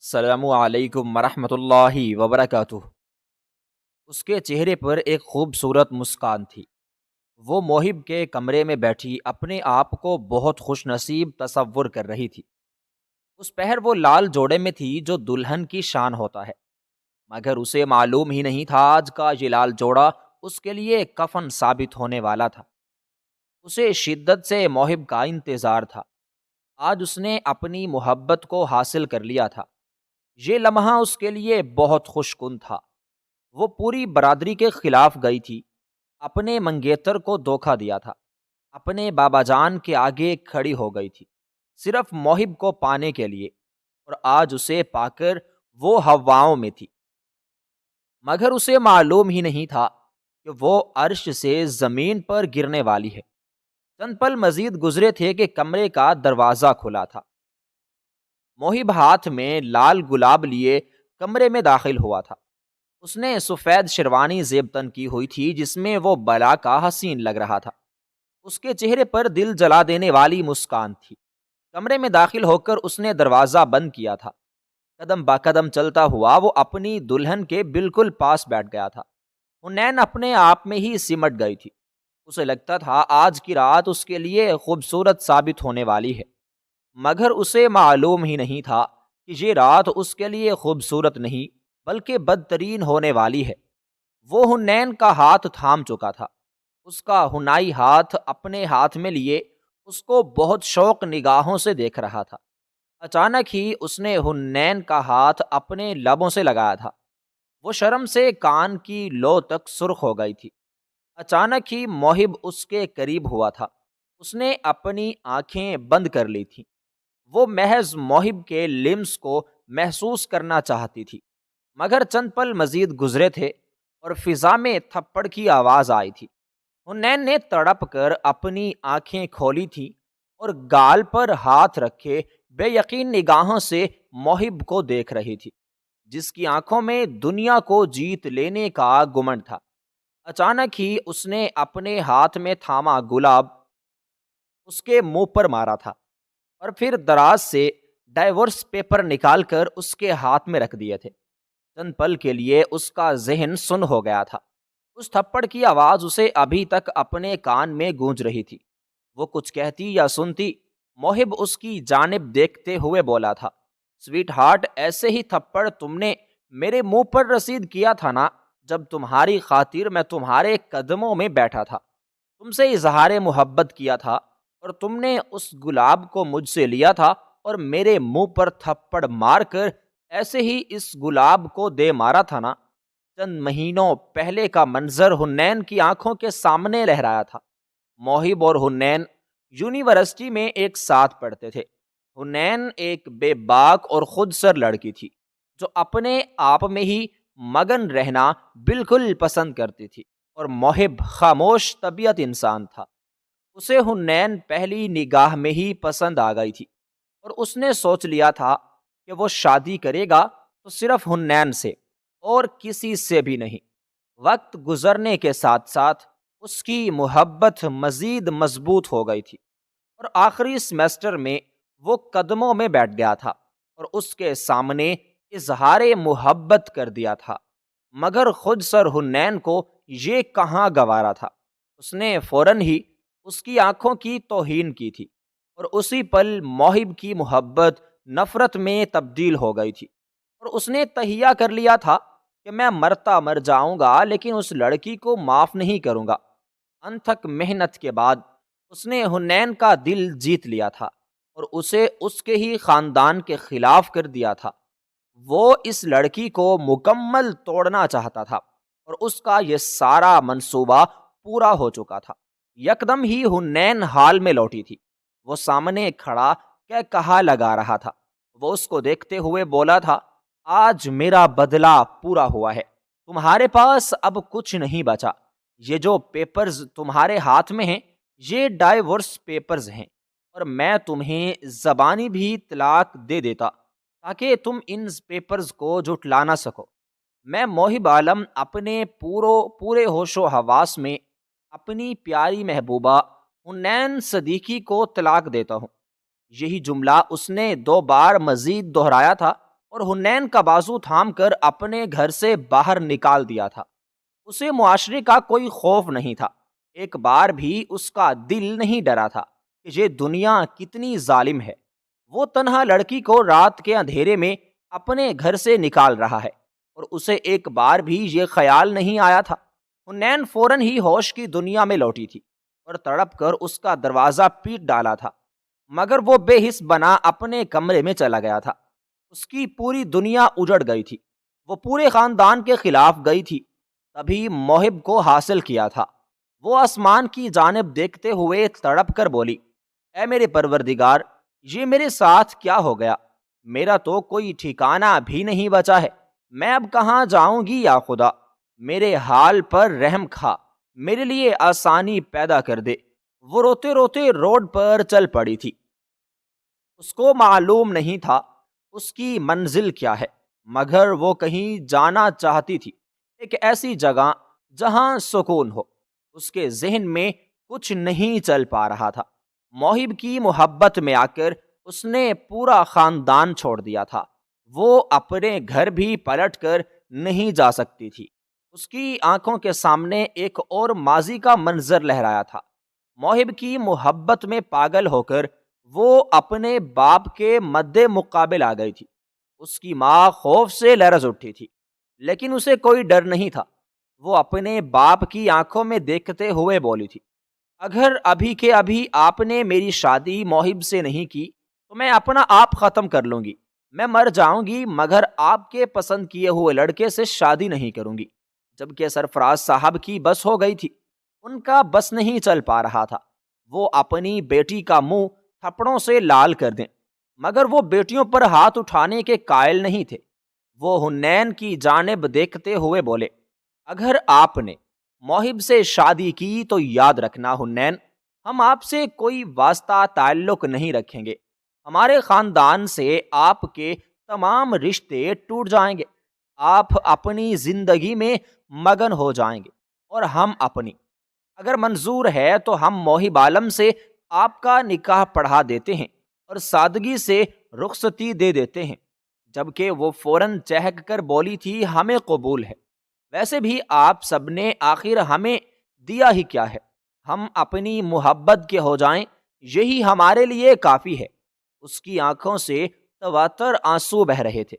السلام علیکم ورحمۃ اللہ وبرکاتہ۔ اس کے چہرے پر ایک خوبصورت مسکان تھی۔ وہ محب کے کمرے میں بیٹھی اپنے آپ کو بہت خوش نصیب تصور کر رہی تھی۔ اس پہر وہ لال جوڑے میں تھی جو دلہن کی شان ہوتا ہے، مگر اسے معلوم ہی نہیں تھا آج کا یہ لال جوڑا اس کے لیے کفن ثابت ہونے والا تھا۔ اسے شدت سے محب کا انتظار تھا۔ آج اس نے اپنی محبت کو حاصل کر لیا تھا۔ یہ لمحہ اس کے لیے بہت خوش کن تھا۔ وہ پوری برادری کے خلاف گئی تھی، اپنے منگیتر کو دھوکہ دیا تھا، اپنے بابا جان کے آگے کھڑی ہو گئی تھی صرف محب کو پانے کے لیے، اور آج اسے پا کر وہ ہواؤں میں تھی، مگر اسے معلوم ہی نہیں تھا کہ وہ عرش سے زمین پر گرنے والی ہے۔ چند پل مزید گزرے تھے کہ کمرے کا دروازہ کھلا تھا۔ محب ہاتھ میں لال گلاب لیے کمرے میں داخل ہوا تھا۔ اس نے سفید شیروانی زیب تن کی ہوئی تھی جس میں وہ بلا کا حسین لگ رہا تھا۔ اس کے چہرے پر دل جلا دینے والی مسکان تھی۔ کمرے میں داخل ہو کر اس نے دروازہ بند کیا تھا۔ قدم با قدم چلتا ہوا وہ اپنی دلہن کے بالکل پاس بیٹھ گیا تھا۔ حنین اپنے آپ میں ہی سمٹ گئی تھی۔ اسے لگتا تھا آج کی رات اس کے لیے خوبصورت ثابت ہونے والی ہے، مگر اسے معلوم ہی نہیں تھا کہ یہ رات اس کے لیے خوبصورت نہیں بلکہ بدترین ہونے والی ہے۔ وہ حنین کا ہاتھ تھام چکا تھا۔ اس کا حنائی ہاتھ اپنے ہاتھ میں لیے اس کو بہت شوق نگاہوں سے دیکھ رہا تھا۔ اچانک ہی اس نے حنین کا ہاتھ اپنے لبوں سے لگایا تھا۔ وہ شرم سے کان کی لو تک سرخ ہو گئی تھی۔ اچانک ہی محب اس کے قریب ہوا تھا۔ اس نے اپنی آنکھیں بند کر لی تھیں۔ وہ محض محب کے لمس کو محسوس کرنا چاہتی تھی، مگر چند پل مزید گزرے تھے اور فضا میں تھپڑ کی آواز آئی تھی۔ حنین نے تڑپ کر اپنی آنکھیں کھولی تھی اور گال پر ہاتھ رکھے بے یقین نگاہوں سے محب کو دیکھ رہی تھی، جس کی آنکھوں میں دنیا کو جیت لینے کا گمنڈ تھا۔ اچانک ہی اس نے اپنے ہاتھ میں تھاما گلاب اس کے منہ پر مارا تھا اور پھر دراز سے ڈائیورس پیپر نکال کر اس کے ہاتھ میں رکھ دیے تھے۔ چند پل کے لیے اس کا ذہن سن ہو گیا تھا۔ اس تھپڑ کی آواز اسے ابھی تک اپنے کان میں گونج رہی تھی۔ وہ کچھ کہتی یا سنتی، محب اس کی جانب دیکھتے ہوئے بولا تھا، سویٹ ہارٹ، ایسے ہی تھپڑ تم نے میرے منہ پر رسید کیا تھا نا جب تمہاری خاطر میں تمہارے قدموں میں بیٹھا تھا، تم سے اظہار محبت کیا تھا اور تم نے اس گلاب کو مجھ سے لیا تھا اور میرے منہ پر تھپڑ مار کر ایسے ہی اس گلاب کو دے مارا تھا نا۔ چند مہینوں پہلے کا منظر حنین کی آنکھوں کے سامنے لہرایا تھا۔ محب اور حنین یونیورسٹی میں ایک ساتھ پڑھتے تھے۔ حنین ایک بے باک اور خود سر لڑکی تھی جو اپنے آپ میں ہی مگن رہنا بالکل پسند کرتی تھی، اور محب خاموش طبیعت انسان تھا۔ اسے حنین پہلی نگاہ میں ہی پسند آ گئی تھی اور اس نے سوچ لیا تھا کہ وہ شادی کرے گا تو صرف حنین سے اور کسی سے بھی نہیں۔ وقت گزرنے کے ساتھ ساتھ اس کی محبت مزید مضبوط ہو گئی تھی اور آخری سیمسٹر میں وہ قدموں میں بیٹھ گیا تھا اور اس کے سامنے اظہار محبت کر دیا تھا، مگر خود سر حنین کو یہ کہاں گوارا تھا۔ اس نے فوراً ہی اس کی آنکھوں کی توہین کی تھی اور اسی پل محب کی محبت نفرت میں تبدیل ہو گئی تھی، اور اس نے تہیہ کر لیا تھا کہ میں مرتا مر جاؤں گا لیکن اس لڑکی کو معاف نہیں کروں گا۔ انتھک محنت کے بعد اس نے حنین کا دل جیت لیا تھا اور اسے اس کے ہی خاندان کے خلاف کر دیا تھا۔ وہ اس لڑکی کو مکمل توڑنا چاہتا تھا اور اس کا یہ سارا منصوبہ پورا ہو چکا تھا۔ یکدم ہی حنین حال میں لوٹی تھی۔ وہ سامنے کھڑا کہا لگا رہا تھا۔ وہ اس کو دیکھتے ہوئے بولا تھا، آج میرا بدلہ پورا ہوا ہے، تمہارے پاس اب کچھ نہیں بچا۔ یہ جو پیپرز تمہارے ہاتھ میں ہیں یہ ڈائیورس پیپرز ہیں، اور میں تمہیں زبانی بھی طلاق دے دیتا تاکہ تم ان پیپرز کو جھٹلا نہ سکو۔ میں محب عالم اپنے پورے ہوش و حواس میں اپنی پیاری محبوبہ حنین صدیقی کو طلاق دیتا ہوں۔ یہی جملہ اس نے 2 بار مزید دہرایا تھا اور حنین کا بازو تھام کر اپنے گھر سے باہر نکال دیا تھا۔ اسے معاشرے کا کوئی خوف نہیں تھا، ایک بار بھی اس کا دل نہیں ڈرا تھا کہ یہ دنیا کتنی ظالم ہے۔ وہ تنہا لڑکی کو رات کے اندھیرے میں اپنے گھر سے نکال رہا ہے، اور اسے ایک بار بھی یہ خیال نہیں آیا تھا۔ حنین فوراً ہی ہوش کی دنیا میں لوٹی تھی اور تڑپ کر اس کا دروازہ پیٹ ڈالا تھا، مگر وہ بے حس بنا اپنے کمرے میں چلا گیا تھا۔ اس کی پوری دنیا اجڑ گئی تھی، وہ پورے خاندان کے خلاف گئی تھی، تبھی موہب کو حاصل کیا تھا۔ وہ آسمان کی جانب دیکھتے ہوئے تڑپ کر بولی، اے میرے پروردگار، یہ میرے ساتھ کیا ہو گیا؟ میرا تو کوئی ٹھکانہ بھی نہیں بچا ہے، میں اب کہاں جاؤں گی یا خدا؟ میرے حال پر رحم کھا، میرے لیے آسانی پیدا کر دے۔ وہ روتے روتے روڈ پر چل پڑی تھی۔ اس کو معلوم نہیں تھا اس کی منزل کیا ہے، مگر وہ کہیں جانا چاہتی تھی، ایک ایسی جگہ جہاں سکون ہو۔ اس کے ذہن میں کچھ نہیں چل پا رہا تھا۔ موہب کی محبت میں آ کر اس نے پورا خاندان چھوڑ دیا تھا۔ وہ اپنے گھر بھی پلٹ کر نہیں جا سکتی تھی۔ اس کی آنکھوں کے سامنے ایک اور ماضی کا منظر لہرایا تھا۔ موہب کی محبت میں پاگل ہو کر وہ اپنے باپ کے مد مقابل آ گئی تھی۔ اس کی ماں خوف سے لرز اٹھی تھی، لیکن اسے کوئی ڈر نہیں تھا۔ وہ اپنے باپ کی آنکھوں میں دیکھتے ہوئے بولی تھی، اگر ابھی کے ابھی آپ نے میری شادی موہب سے نہیں کی تو میں اپنا آپ ختم کر لوں گی۔ میں مر جاؤں گی، مگر آپ کے پسند کیے ہوئے لڑکے سے شادی نہیں کروں گی۔ جبکہ سرفراز صاحب کی بس ہو گئی تھی، ان کا بس نہیں چل پا رہا تھا۔ وہ اپنی بیٹی کا منہ تھپڑوں سے لال کر دیں، مگر وہ بیٹیوں پر ہاتھ اٹھانے کے قائل نہیں تھے۔ وہ حنین کی جانب دیکھتے ہوئے بولے، اگر آپ نے موہب سے شادی کی تو یاد رکھنا حنین، ہم آپ سے کوئی واسطہ تعلق نہیں رکھیں گے۔ ہمارے خاندان سے آپ کے تمام رشتے ٹوٹ جائیں گے۔ آپ اپنی زندگی میں مگن ہو جائیں گے اور ہم اپنی۔ اگر منظور ہے تو ہم موہب عالم سے آپ کا نکاح پڑھا دیتے ہیں اور سادگی سے رخصتی دے دیتے ہیں۔ جبکہ وہ فوراً چہک کر بولی تھی، ہمیں قبول ہے، ویسے بھی آپ سب نے آخر ہمیں دیا ہی کیا ہے؟ ہم اپنی محبت کے ہو جائیں، یہی ہمارے لیے کافی ہے۔ اس کی آنکھوں سے تواتر آنسو بہ رہے تھے۔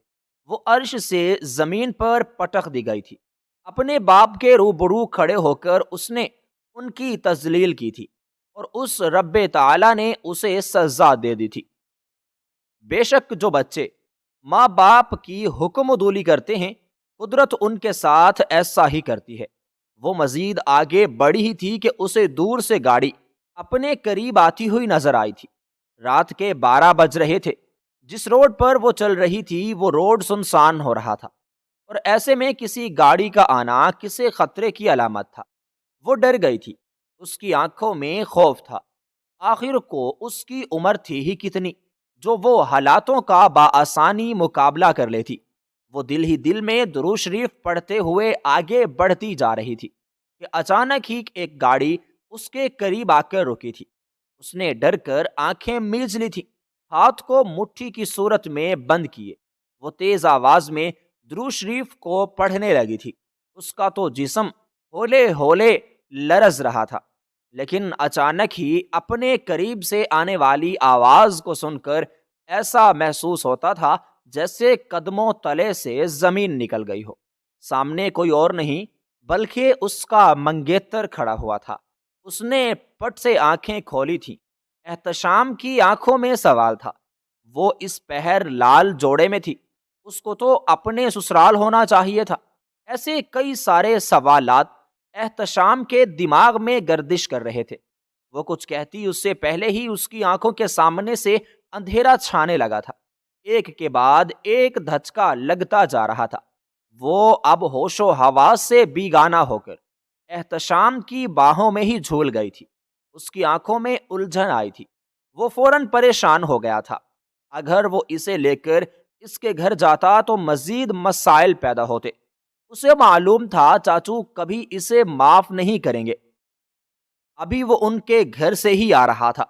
وہ عرش سے زمین پر پٹک دی گئی تھی۔ اپنے باپ کے روبرو کھڑے ہو کر اس نے ان کی تذلیل کی تھی، اور اس رب تعالی نے اسے سزا دے دی تھی۔ بے شک جو بچے ماں باپ کی حکم عدولی کرتے ہیں، قدرت ان کے ساتھ ایسا ہی کرتی ہے۔ وہ مزید آگے بڑھی ہی تھی کہ اسے دور سے گاڑی اپنے قریب آتی ہوئی نظر آئی تھی۔ رات کے 12 بج رہے تھے۔ جس روڈ پر وہ چل رہی تھی وہ روڈ سنسان ہو رہا تھا، اور ایسے میں کسی گاڑی کا آنا کسی خطرے کی علامت تھا۔ وہ ڈر گئی تھی، اس کی آنکھوں میں خوف تھا۔ آخر کو اس کی عمر تھی ہی کتنی جو وہ حالاتوں کا بآسانی مقابلہ کر لیتی۔ وہ دل ہی دل میں درود شریف پڑھتے ہوئے آگے بڑھتی جا رہی تھی کہ اچانک ہی ایک گاڑی اس کے قریب آ کر رکی تھی۔ اس نے ڈر کر آنکھیں میج لی تھی، ہاتھ کو مٹھی کی صورت میں بند کیے۔ وہ تیز آواز میں درود شریف کو پڑھنے لگی تھی۔ اس کا تو جسم ہولے ہولے لرز رہا تھا، لیکن اچانک ہی اپنے قریب سے آنے والی آواز کو سن کر ایسا محسوس ہوتا تھا جیسے قدموں تلے سے زمین نکل گئی ہو۔ سامنے کوئی اور نہیں بلکہ اس کا منگیتر کھڑا ہوا تھا۔ اس نے پٹ سے آنکھیں کھولی تھیں۔ احتشام کی آنکھوں میں سوال تھا۔ وہ اس پہر لال جوڑے میں تھی، اس کو تو اپنے سسرال ہونا چاہیے تھا۔ ایسے کئی سارے سوالات احتشام کے دماغ میں گردش کر رہے تھے۔ وہ کچھ کہتی اس سے پہلے ہی اس کی آنکھوں کے سامنے سے اندھیرا چھانے لگا تھا۔ ایک کے بعد ایک دھچکا لگتا جا رہا تھا۔ وہ اب ہوش و حواس سے بیگانہ ہو کر احتشام کی باہوں میں ہی جھول گئی تھی۔ اس کی آنکھوں میں الجھن آئی تھی۔ وہ فوراً پریشان ہو گیا تھا۔ اگر وہ اسے لے کر اس کے گھر جاتا تو مزید مسائل پیدا ہوتے۔ اسے معلوم تھا چاچو کبھی اسے معاف نہیں کریں گے۔ ابھی وہ ان کے گھر سے ہی آ رہا تھا۔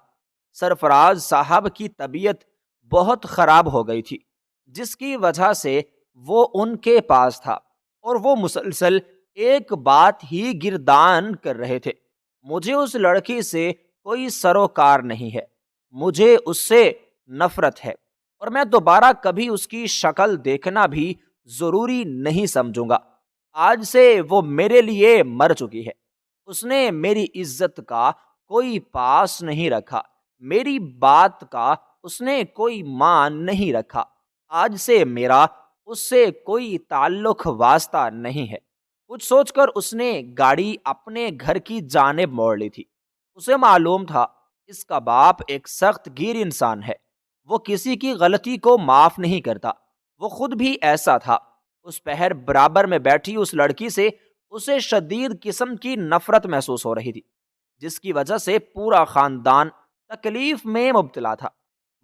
سرفراز صاحب کی طبیعت بہت خراب ہو گئی تھی۔ جس کی وجہ سے وہ ان کے پاس تھا اور وہ مسلسل ایک بات ہی گردان کر رہے تھے: مجھے اس لڑکی سے کوئی سروکار نہیں ہے، مجھے اس سے نفرت ہے، اور میں دوبارہ کبھی اس کی شکل دیکھنا بھی ضروری نہیں سمجھوں گا۔ آج سے وہ میرے لیے مر چکی ہے، اس نے میری عزت کا کوئی پاس نہیں رکھا، میری بات کا اس نے کوئی مان نہیں رکھا، آج سے میرا اس سے کوئی تعلق واسطہ نہیں ہے۔ کچھ سوچ کر اس نے گاڑی اپنے گھر کی جانب موڑ لی تھی۔ اسے معلوم تھا اس کا باپ ایک سخت گیر انسان ہے، وہ کسی کی غلطی کو معاف نہیں کرتا، وہ خود بھی ایسا تھا۔ اس پہر برابر میں بیٹھی اس لڑکی سے اسے شدید قسم کی نفرت محسوس ہو رہی تھی، جس کی وجہ سے پورا خاندان تکلیف میں مبتلا تھا،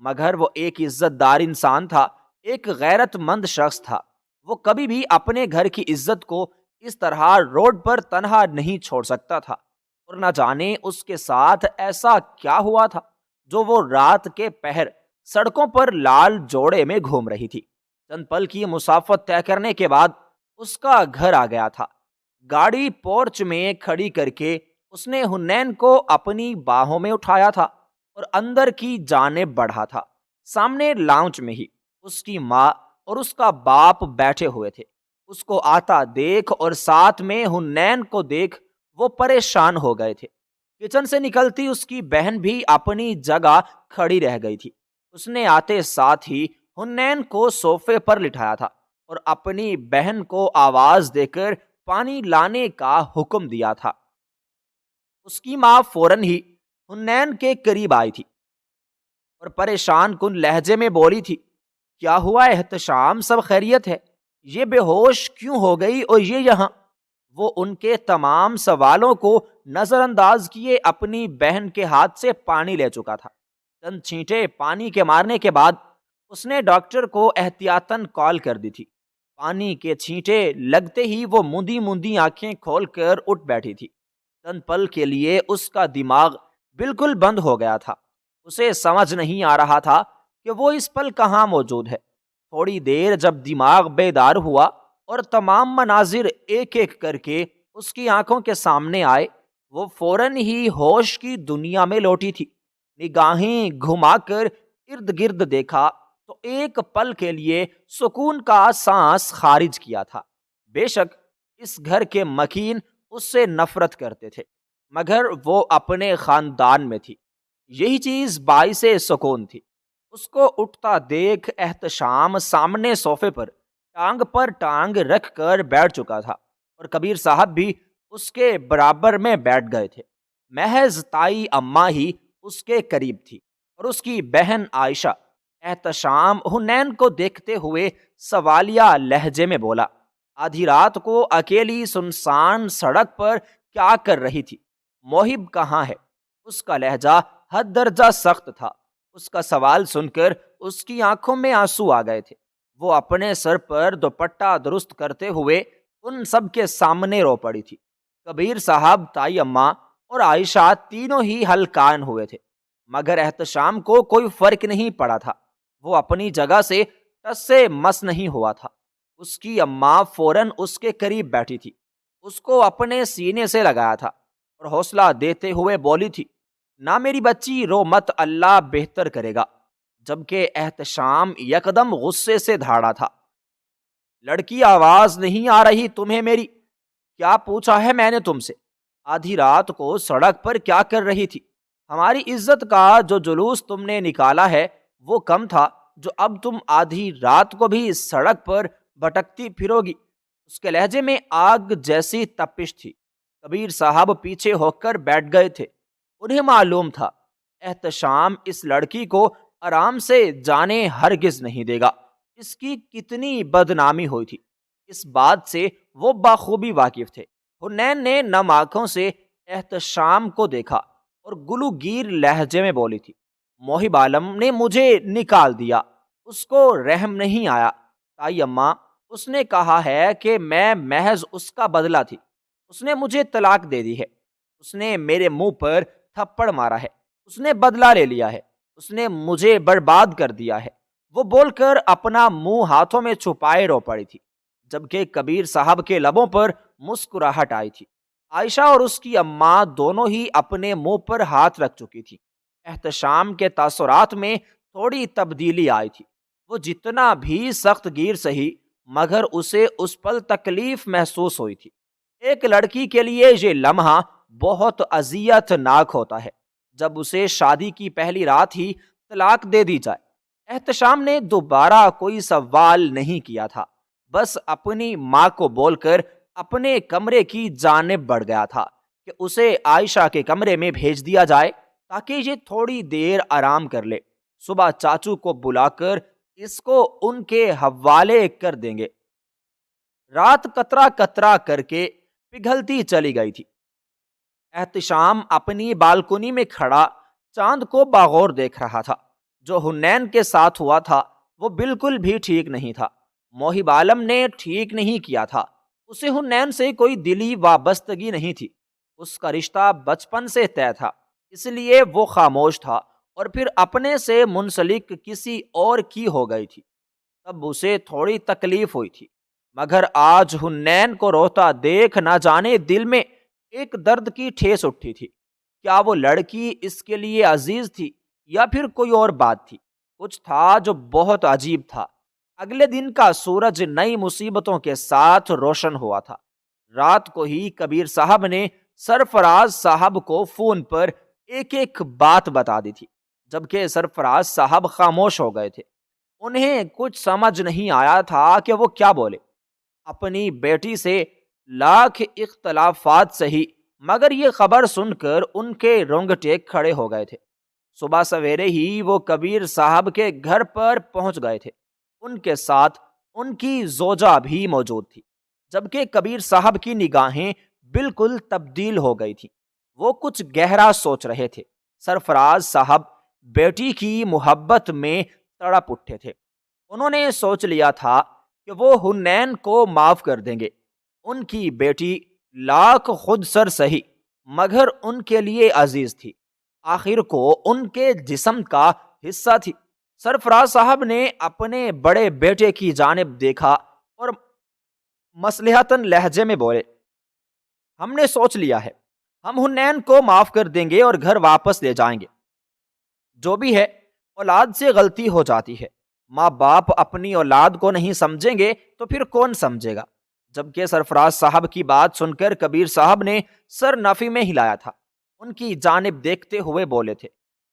مگر وہ ایک عزت دار انسان تھا، ایک غیرت مند شخص تھا۔ وہ کبھی بھی اپنے گھر کی عزت کو اس طرح روڈ پر تنہا نہیں چھوڑ سکتا تھا، اور نہ جانے اس کے ساتھ ایسا کیا ہوا تھا جو وہ رات کے پہر سڑکوں پر لال جوڑے میں گھوم رہی تھی۔ چند پل کی مسافت طے کرنے کے بعد اس کا گھر آ گیا تھا۔ گاڑی پورچ میں کھڑی کر کے اس نے حنین کو اپنی باہوں میں اٹھایا تھا اور اندر کی جانب بڑھا تھا۔ سامنے لاؤنج میں ہی اس کی ماں اور اس کا باپ بیٹھے ہوئے تھے۔ اس کو آتا دیکھ اور ساتھ میں حنین کو دیکھ وہ پریشان ہو گئے تھے۔ کچن سے نکلتی اس کی بہن بھی اپنی جگہ کھڑی رہ گئی تھی۔ اس نے آتے ساتھ ہی حنین کو صوفے پر لٹھایا تھا اور اپنی بہن کو آواز دے کر پانی لانے کا حکم دیا تھا۔ اس کی ماں فوراً ہی حنین کے قریب آئی تھی اور پریشان کن لہجے میں بولی تھی: کیا ہوا احتشام، سب خیریت ہے؟ یہ بے ہوش کیوں ہو گئی اور یہ یہاں؟ وہ ان کے تمام سوالوں کو نظر انداز کیے اپنی بہن کے ہاتھ سے پانی لے چکا تھا۔ چند چھینٹے پانی کے مارنے کے بعد اس نے ڈاکٹر کو احتیاطاً کال کر دی تھی۔ پانی کے چھینٹے لگتے ہی وہ موندی موندی آنکھیں کھول کر اٹھ بیٹھی تھی۔ چند پل کے لیے اس کا دماغ بالکل بند ہو گیا تھا۔ اسے سمجھ نہیں آ رہا تھا کہ وہ اس پل کہاں موجود ہے۔ تھوڑی دیر جب دماغ بیدار ہوا اور تمام مناظر ایک ایک کر کے اس کی آنکھوں کے سامنے آئے، وہ فوراً ہی ہوش کی دنیا میں لوٹی تھی۔ نگاہیں گھما کر ارد گرد دیکھا تو ایک پل کے لیے سکون کا سانس خارج کیا تھا۔ بے شک اس گھر کے مکین اس سے نفرت کرتے تھے، مگر وہ اپنے خاندان میں تھی، یہی چیز باعث سکون تھی۔ اس کو اٹھتا دیکھ احتشام سامنے صوفے پر ٹانگ رکھ کر بیٹھ چکا تھا اور کبیر صاحب بھی اس کے برابر میں بیٹھ گئے تھے۔ محض تائی اماں ہی اس کے قریب تھی اور اس کی بہن عائشہ۔ احتشام حنین کو دیکھتے ہوئے سوالیہ لہجے میں بولا: آدھی رات کو اکیلی سنسان سڑک پر کیا کر رہی تھی؟ موہب کہاں ہے؟ اس کا لہجہ حد درجہ سخت تھا۔ اس کا سوال سن کر اس کی آنکھوں میں آنسو آ گئے تھے۔ وہ اپنے سر پر دوپٹہ درست کرتے ہوئے ان سب کے سامنے رو پڑی تھی۔ کبیر صاحب، تائی اماں اور عائشہ تینوں ہی ہلکان ہوئے تھے، مگر احتشام کو کوئی فرق نہیں پڑا تھا۔ وہ اپنی جگہ سے ٹس سے مس نہیں ہوا تھا۔ اس کی اماں فوراً اس کے قریب بیٹھی تھی، اس کو اپنے سینے سے لگایا تھا اور حوصلہ دیتے ہوئے بولی تھی: نہ میری بچی، رو مت، اللہ بہتر کرے گا۔ جبکہ احتشام یکدم غصے سے دھاڑا تھا: لڑکی، آواز نہیں آ رہی تمہیں میری؟ کیا پوچھا ہے میں نے تم سے؟ آدھی رات کو سڑک پر کیا کر رہی تھی؟ ہماری عزت کا جو جلوس تم نے نکالا ہے وہ کم تھا جو اب تم آدھی رات کو بھی سڑک پر بھٹکتی پھرو گی؟ اس کے لہجے میں آگ جیسی تپش تھی۔ کبیر صاحب پیچھے ہو کر بیٹھ گئے تھے۔ انہیں معلوم تھا احتشام اس لڑکی کو آرام سے جانے ہرگز نہیں دے گا۔ اس کی کتنی بدنامی ہوئی تھی، اس بات سے وہ بخوبی واقف تھے۔ حنین نے نم آنکھوں سے احتشام کو دیکھا اور گلو گیر لہجے میں بولی تھی: موہب عالم نے مجھے نکال دیا، اس کو رحم نہیں آیا۔ تائی اماں، اس نے کہا ہے کہ میں محض اس کا بدلہ تھی، اس نے مجھے طلاق دے دی ہے، اس نے میرے منہ پر تھپڑ مارا ہے، اس نے بدلہ لے لیا ہے، اس نے مجھے برباد کر دیا ہے۔ وہ بول کر اپنا منہ ہاتھوں میں چھپائے رو پڑی تھی، جبکہ کبیر صاحب کے لبوں پر مسکراہٹ آئی تھی۔ عائشہ اور اس کی اماں دونوں ہی اپنے منہ پر ہاتھ رکھ چکی تھی۔ احتشام کے تاثرات میں تھوڑی تبدیلی آئی تھی۔ وہ جتنا بھی سخت گیر سہی، مگر اسے اس پل تکلیف محسوس ہوئی تھی۔ ایک لڑکی کے لیے یہ لمحہ بہت اذیت ناک ہوتا ہے جب اسے شادی کی پہلی رات ہی طلاق دے دی جائے۔ احتشام نے دوبارہ کوئی سوال نہیں کیا تھا، بس اپنی ماں کو بول کر اپنے کمرے کی جانب بڑھ گیا تھا کہ اسے عائشہ کے کمرے میں بھیج دیا جائے تاکہ یہ تھوڑی دیر آرام کر لے۔ صبح چاچو کو بلا کر اس کو ان کے حوالے کر دیں گے۔ رات قطرہ قطرہ کر کے پگھلتی چلی گئی تھی۔ احتشام اپنی بالکنی میں کھڑا چاند کو باغور دیکھ رہا تھا۔ جو حنین کے ساتھ ہوا تھا وہ بالکل بھی ٹھیک نہیں تھا۔ موہب عالم نے ٹھیک نہیں کیا تھا۔ اسے حنین سے کوئی دلی وابستگی نہیں تھی۔ اس کا رشتہ بچپن سے طے تھا، اس لیے وہ خاموش تھا، اور پھر اپنے سے منسلک کسی اور کی ہو گئی تھی تب اسے تھوڑی تکلیف ہوئی تھی، مگر آج حنین کو روتا دیکھ نہ جانے دل میں ایک درد کی ٹھیس اٹھی تھی۔ کیا وہ لڑکی اس کے لیے عزیز تھی یا پھر کوئی اور بات تھی؟ کچھ تھا جو بہت عجیب تھا۔ اگلے دن کا سورج نئی مصیبتوں کے ساتھ روشن ہوا تھا۔ رات کو ہی کبیر صاحب نے سرفراز صاحب کو فون پر ایک ایک بات بتا دی تھی، جبکہ سرفراز صاحب خاموش ہو گئے تھے۔ انہیں کچھ سمجھ نہیں آیا تھا کہ وہ کیا بولے۔ اپنی بیٹی سے لاکھ اختلافات سہی، مگر یہ خبر سن کر ان کے رونگٹے کھڑے ہو گئے تھے۔ صبح سویرے ہی وہ کبیر صاحب کے گھر پر پہنچ گئے تھے۔ ان کے ساتھ ان کی زوجہ بھی موجود تھی، جبکہ کبیر صاحب کی نگاہیں بالکل تبدیل ہو گئی تھی۔ وہ کچھ گہرا سوچ رہے تھے۔ سرفراز صاحب بیٹی کی محبت میں تڑپ اٹھے تھے۔ انہوں نے سوچ لیا تھا کہ وہ حنین کو معاف کر دیں گے۔ ان کی بیٹی لاکھ خود سر سہی، مگر ان کے لیے عزیز تھی، آخر کو ان کے جسم کا حصہ تھی۔ سرفراز صاحب نے اپنے بڑے بیٹے کی جانب دیکھا اور مصلحتاً لہجے میں بولے، ہم نے سوچ لیا ہے، ہم حنین کو معاف کر دیں گے اور گھر واپس لے جائیں گے۔ جو بھی ہے، اولاد سے غلطی ہو جاتی ہے، ماں باپ اپنی اولاد کو نہیں سمجھیں گے تو پھر کون سمجھے گا؟ جبکہ سرفراز صاحب کی بات سن کر کبیر صاحب نے سر نفی میں ہلایا تھا۔ ان کی جانب دیکھتے ہوئے بولے تھے،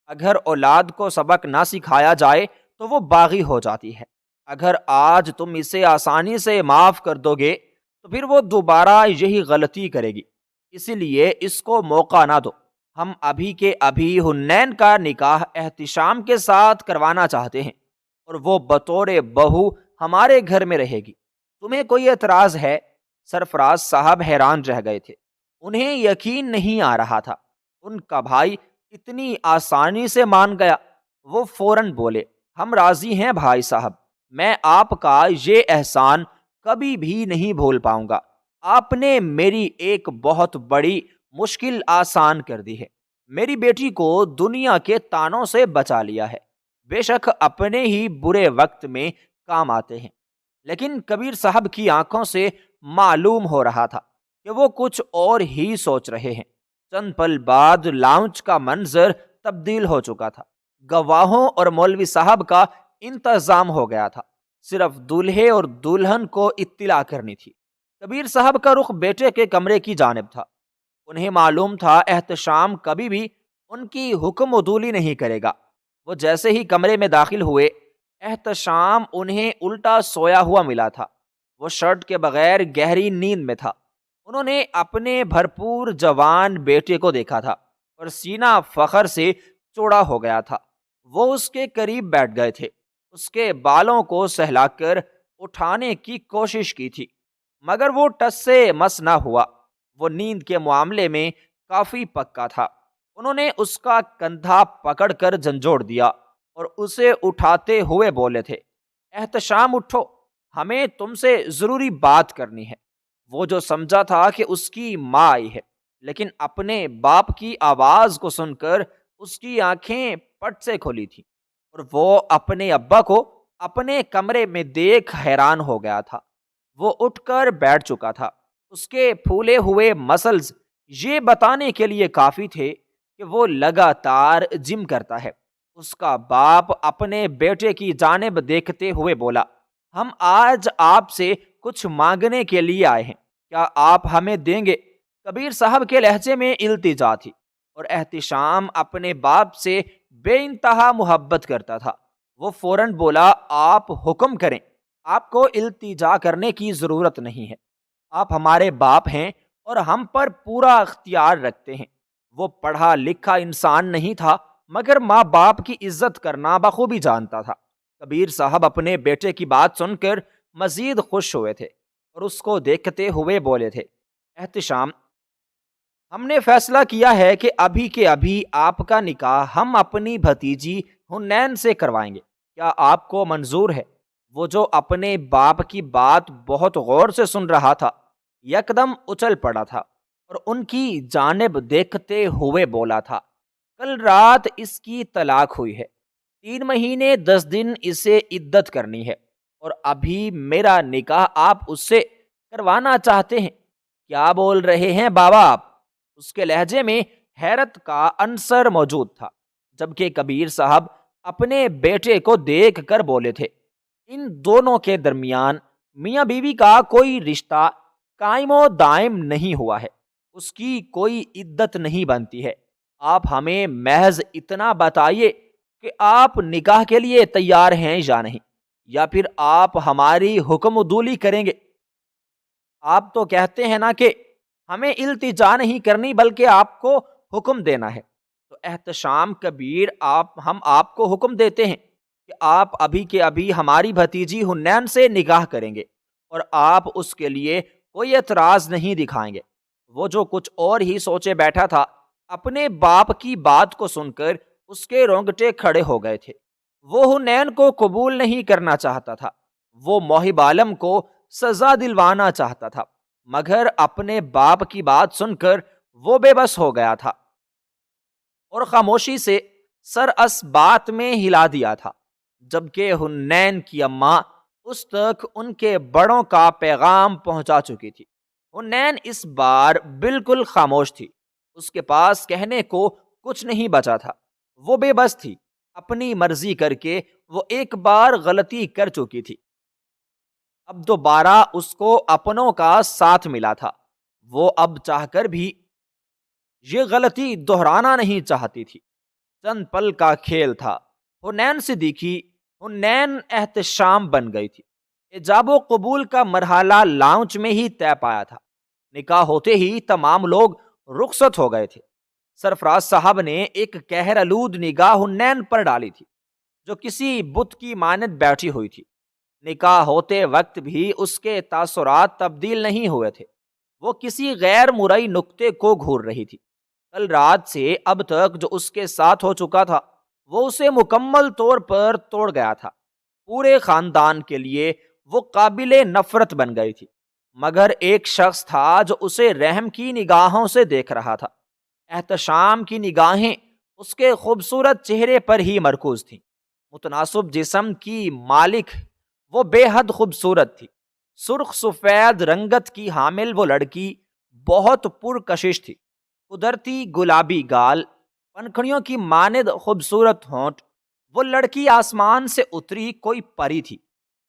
اگر اولاد کو سبق نہ سکھایا جائے تو وہ باغی ہو جاتی ہے۔ اگر آج تم اسے آسانی سے معاف کر دو گے تو پھر وہ دوبارہ یہی غلطی کرے گی، اسی لیے اس کو موقع نہ دو۔ ہم ابھی کے ابھی حنین کا نکاح احتشام کے ساتھ کروانا چاہتے ہیں اور وہ بطور بہو ہمارے گھر میں رہے گی۔ تمہیں کوئی اعتراض ہے؟ سرفراز صاحب حیران رہ گئے تھے۔ انہیں یقین نہیں آ رہا تھا ان کا بھائی اتنی آسانی سے مان گیا۔ وہ فوراً بولے، ہم راضی ہیں بھائی صاحب، میں آپ کا یہ احسان کبھی بھی نہیں بھول پاؤں گا۔ آپ نے میری ایک بہت بڑی مشکل آسان کر دی ہے، میری بیٹی کو دنیا کے تانوں سے بچا لیا ہے۔ بے شک اپنے ہی برے وقت میں کام آتے ہیں، لیکن کبیر صاحب کی آنکھوں سے معلوم ہو رہا تھا کہ وہ کچھ اور ہی سوچ رہے ہیں۔ چند پل بعد لاؤنج کا منظر تبدیل ہو چکا تھا۔ گواہوں اور مولوی صاحب کا انتظام ہو گیا تھا، صرف دولہے اور دلہن کو اطلاع کرنی تھی۔ کبیر صاحب کا رخ بیٹے کے کمرے کی جانب تھا۔ انہیں معلوم تھا احتشام کبھی بھی ان کی حکم عدولی نہیں کرے گا۔ وہ جیسے ہی کمرے میں داخل ہوئے، احتشام انہیں الٹا سویا ہوا ملا تھا۔ وہ شرٹ کے بغیر گہری نیند میں تھا۔ انہوں نے اپنے بھرپور جوان بیٹے کو دیکھا تھا اور سینہ فخر سے چوڑا ہو گیا تھا۔ وہ اس کے قریب بیٹھ گئے تھے، اس کے بالوں کو سہلا کر اٹھانے کی کوشش کی تھی، مگر وہ ٹس سے مس نہ ہوا۔ وہ نیند کے معاملے میں کافی پکا تھا۔ انہوں نے اس کا کندھا پکڑ کر جھنجھوڑ دیا اور اسے اٹھاتے ہوئے بولے تھے، احتشام اٹھو، ہمیں تم سے ضروری بات کرنی ہے۔ وہ جو سمجھا تھا کہ اس کی ماں آئی ہے، لیکن اپنے باپ کی آواز کو سن کر اس کی آنکھیں پٹ سے کھلی تھی اور وہ اپنے ابا کو اپنے کمرے میں دیکھ حیران ہو گیا تھا۔ وہ اٹھ کر بیٹھ چکا تھا۔ اس کے پھولے ہوئے مسلز یہ بتانے کے لیے کافی تھے کہ وہ لگاتار جم کرتا ہے۔ اس کا باپ اپنے بیٹے کی جانب دیکھتے ہوئے بولا، ہم آج آپ سے کچھ مانگنے کے لیے آئے ہیں، کیا آپ ہمیں دیں گے؟ کبیر صاحب کے لہجے میں التجا تھی اور احتشام اپنے باپ سے بے انتہا محبت کرتا تھا۔ وہ فوراً بولا، آپ حکم کریں، آپ کو التجا کرنے کی ضرورت نہیں ہے، آپ ہمارے باپ ہیں اور ہم پر پورا اختیار رکھتے ہیں۔ وہ پڑھا لکھا انسان نہیں تھا مگر ماں باپ کی عزت کرنا بخوبی جانتا تھا۔ کبیر صاحب اپنے بیٹے کی بات سن کر مزید خوش ہوئے تھے اور اس کو دیکھتے ہوئے بولے تھے، احتشام، ہم نے فیصلہ کیا ہے کہ ابھی کے ابھی آپ کا نکاح ہم اپنی بھتیجی حنین سے کروائیں گے، کیا آپ کو منظور ہے؟ وہ جو اپنے باپ کی بات بہت غور سے سن رہا تھا یکدم اچل پڑا تھا اور ان کی جانب دیکھتے ہوئے بولا تھا، کل رات اس کی طلاق ہوئی ہے، 3 مہینے 10 دن اسے عدت کرنی ہے اور ابھی میرا نکاح آپ اس سے کروانا چاہتے ہیں؟ کیا بول رہے ہیں بابا آپ؟ اس کے لہجے میں حیرت کا عنصر موجود تھا، جبکہ کبیر صاحب اپنے بیٹے کو دیکھ کر بولے تھے، ان دونوں کے درمیان میاں بیوی کا کوئی رشتہ قائم و دائم نہیں ہوا ہے، اس کی کوئی عدت نہیں بنتی ہے۔ آپ ہمیں محض اتنا بتائیے کہ آپ نکاح کے لیے تیار ہیں یا نہیں، یا پھر آپ ہماری حکم عدولی کریں گے۔ آپ تو کہتے ہیں نا کہ ہمیں التجا نہیں کرنی بلکہ آپ کو حکم دینا ہے، تو احتشام کبیر، ہم آپ کو حکم دیتے ہیں کہ آپ ابھی کے ابھی ہماری بھتیجی حنین سے نکاح کریں گے اور آپ اس کے لیے کوئی اعتراض نہیں دکھائیں گے۔ وہ جو کچھ اور ہی سوچے بیٹھا تھا، اپنے باپ کی بات کو سن کر اس کے رونگٹے کھڑے ہو گئے تھے۔ وہ حنین کو قبول نہیں کرنا چاہتا تھا، وہ موہب عالم کو سزا دلوانا چاہتا تھا، مگر اپنے باپ کی بات سن کر وہ بے بس ہو گیا تھا اور خاموشی سے سر اس بات میں ہلا دیا تھا، جبکہ حنین کی اماں اس تک ان کے بڑوں کا پیغام پہنچا چکی تھی۔ حنین اس بار بالکل خاموش تھی، اس کے پاس کہنے کو کچھ نہیں بچا تھا، وہ بے بس تھی۔ اپنی مرضی کر کے وہ ایک بار غلطی کر چکی تھی، اب دوبارہ اس کو اپنوں کا ساتھ ملا تھا، وہ اب چاہ کر بھی یہ غلطی دہرانا نہیں چاہتی تھی۔ چند پل کا کھیل تھا، حنین صدیقی حنین احتشام بن گئی تھی۔ ایجاب و قبول کا مرحلہ لانچ میں ہی طے پایا تھا، نکاح ہوتے ہی تمام لوگ رخصت ہو گئے تھے۔ سرفراز صاحب نے ایک قہر آلود نگاہ حنین پر ڈالی تھی جو کسی بت کی مانند بیٹھی ہوئی تھی۔ نکاح ہوتے وقت بھی اس کے تاثرات تبدیل نہیں ہوئے تھے، وہ کسی غیر مرئی نقطے کو گھور رہی تھی۔ کل رات سے اب تک جو اس کے ساتھ ہو چکا تھا وہ اسے مکمل طور پر توڑ گیا تھا۔ پورے خاندان کے لیے وہ قابل نفرت بن گئی تھی، مگر ایک شخص تھا جو اسے رحم کی نگاہوں سے دیکھ رہا تھا۔ احتشام کی نگاہیں اس کے خوبصورت چہرے پر ہی مرکوز تھیں۔ متناسب جسم کی مالک وہ بے حد خوبصورت تھی۔ سرخ سفید رنگت کی حامل وہ لڑکی بہت پرکشش تھی۔ قدرتی گلابی گال، پنکھڑیوں کی مانند خوبصورت ہونٹ، وہ لڑکی آسمان سے اتری کوئی پری تھی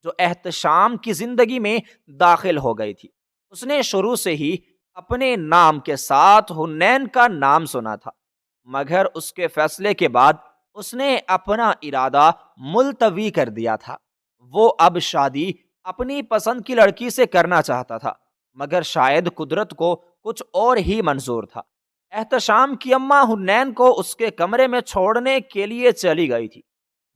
جو احتشام کی زندگی میں داخل ہو گئی تھی۔ اس نے شروع سے ہی اپنے نام کے ساتھ حنین کا نام سنا تھا، مگر اس کے فیصلے کے بعد اس نے اپنا ارادہ ملتوی کر دیا تھا۔ وہ اب شادی اپنی پسند کی لڑکی سے کرنا چاہتا تھا، مگر شاید قدرت کو کچھ اور ہی منظور تھا۔ احتشام کی اماں حنین کو اس کے کمرے میں چھوڑنے کے لیے چلی گئی تھی،